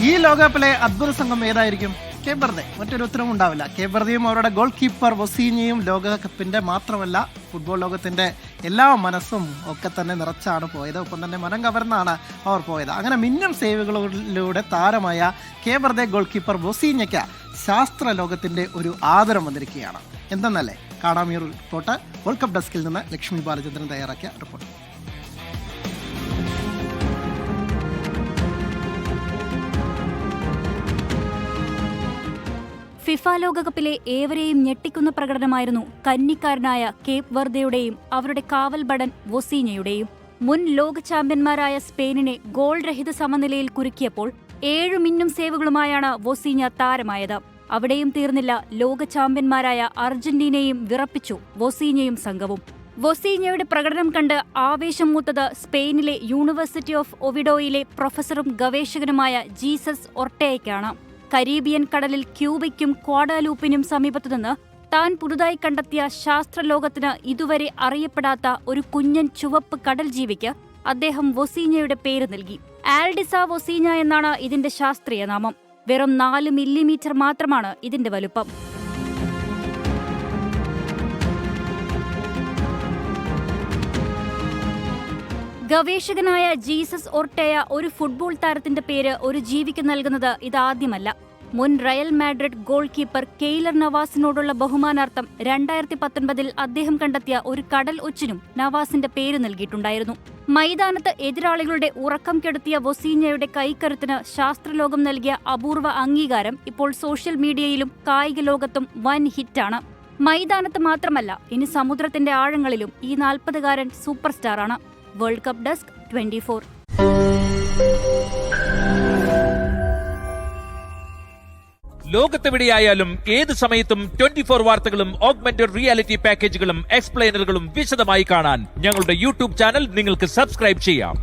ഈ ലോകകപ്പിലെ അദ്ഭുത സംഘം ഏതായിരിക്കും? Cape Verde. മറ്റൊരു ഉത്തരവും ഉണ്ടാവില്ല. കേപ്പ് വെർദെയും അവരുടെ ഗോൾ കീപ്പർ വൊസീഞ്ഞയും ലോകകപ്പിന്റെ മാത്രമല്ല ഫുട്ബോൾ ലോകത്തിന്റെ എല്ലാ മനസ്സും ഒക്കെ തന്നെ നിറച്ചാണ് പോയത്. ഒപ്പം തന്നെ മനം കവർന്നാണ് അവർ പോയത്. അങ്ങനെ മിന്നും സേവുകളിലൂടെ താരമായ കേപ്പ് വെർദെ ഗോൾ കീപ്പർ വൊസീഞ്ഞയ്ക്ക് ശാസ്ത്ര ലോകത്തിന്റെ ഒരു ആദരം വന്നിരിക്കുകയാണ്. എന്തെന്നല്ലേ, കാണാം ഈ റിപ്പോർട്ട്. വേൾഡ് കപ്പ് ഡെസ്കിൽ നിന്ന് ലക്ഷ്മി ബാലചന്ദ്രൻ തയ്യാറാക്കിയ റിപ്പോർട്ട്. ഫിഫ ലോകകപ്പിലെ ഏവരെയും ഞെട്ടിക്കുന്ന പ്രകടനമായിരുന്നു കന്നിക്കാരനായ കേപ്പ് വെർദെയുടെയും അവരുടെ കാവൽ ഭടൻ വൊസീഞ്ഞയുടെയും. മുൻ ലോക ചാമ്പ്യന്മാരായ സ്പെയിനിനെ ഗോൾ രഹിത സമനിലയിൽ കുരുക്കിയപ്പോൾ 7 മിന്നും സേവുകളുമായാണ് വൊസീഞ്ഞ താരമായത്. അവിടെയും തീർന്നില്ല, ലോക ചാമ്പ്യന്മാരായ അർജന്റീനയെയും വിറപ്പിച്ചു വൊസീഞ്ഞയും സംഘവും. വൊസീഞ്ഞയുടെ പ്രകടനം കണ്ട് ആവേശം മൂത്തത് സ്പെയിനിലെ യൂണിവേഴ്സിറ്റി ഓഫ് ഒവിഡോയിലെ പ്രൊഫസറും ഗവേഷകനുമായ ജീസസ് ഒർട്ടേയ്ക്കാണ്. കരീബിയൻ കടലിൽ ക്യൂബയ്ക്കും ക്വാഡാലൂപ്പിനും സമീപത്തുനിന്ന് താൻ പുതുതായി കണ്ടെത്തിയ ശാസ്ത്രലോകത്തിന് ഇതുവരെ അറിയപ്പെടാത്ത ഒരു കുഞ്ഞൻ ചുവപ്പ് കടൽ ജീവിക്ക് അദ്ദേഹം വൊസീഞ്ഞയുടെ പേര് നൽകി. ആൽഡിസ വൊസീഞ്ഞ എന്നാണ് ഇതിന്റെ ശാസ്ത്രീയ നാമം. വെറും 4 മില്ലിമീറ്റർ മാത്രമാണ് ഇതിന്റെ വലുപ്പം. ഗവേഷകനായ ജീസസ് ഒർട്ടേയ ഒരു ഫുട്ബോൾ താരത്തിന്റെ പേര് ഒരു ജീവിക്ക് നൽകുന്നത് ഇതാദ്യമല്ല. മുൻ Real Madrid goalkeeper Keylor നവാസിനോടുള്ള ബഹുമാനാർത്ഥം 2019 അദ്ദേഹം കണ്ടെത്തിയ ഒരു കടൽ ഒച്ചിനും നവാസിന്റെ പേര് നൽകിയിട്ടുണ്ടായിരുന്നു. മൈതാനത്ത് എതിരാളികളുടെ ഉറക്കം കെടുത്തിയ വൊസീഞ്ഞയുടെ കൈക്കരുത്തിന് ശാസ്ത്രലോകം നൽകിയ അപൂർവ അംഗീകാരം ഇപ്പോൾ സോഷ്യൽ മീഡിയയിലും കായിക ലോകത്തും വൻ ഹിറ്റാണ്. മൈതാനത്ത് മാത്രമല്ല, ഇനി സമുദ്രത്തിന്റെ ആഴങ്ങളിലും ഈ 40-കാരൻ സൂപ്പർ സ്റ്റാറാണ്. World cup desk 24. ലോകത്തെവിടെയായാലും ഏത് സമയത്തും 24 വാർത്തകളും ഓഗ്മെന്റഡ് റിയാലിറ്റി പാക്കേജുകളും എക്സ്പ്ലെയിനറുകളും വിശദമായി കാണാൻ ഞങ്ങളുടെ യൂട്യൂബ് ചാനൽ നിങ്ങൾക്ക് സബ്സ്ക്രൈബ് ചെയ്യാം.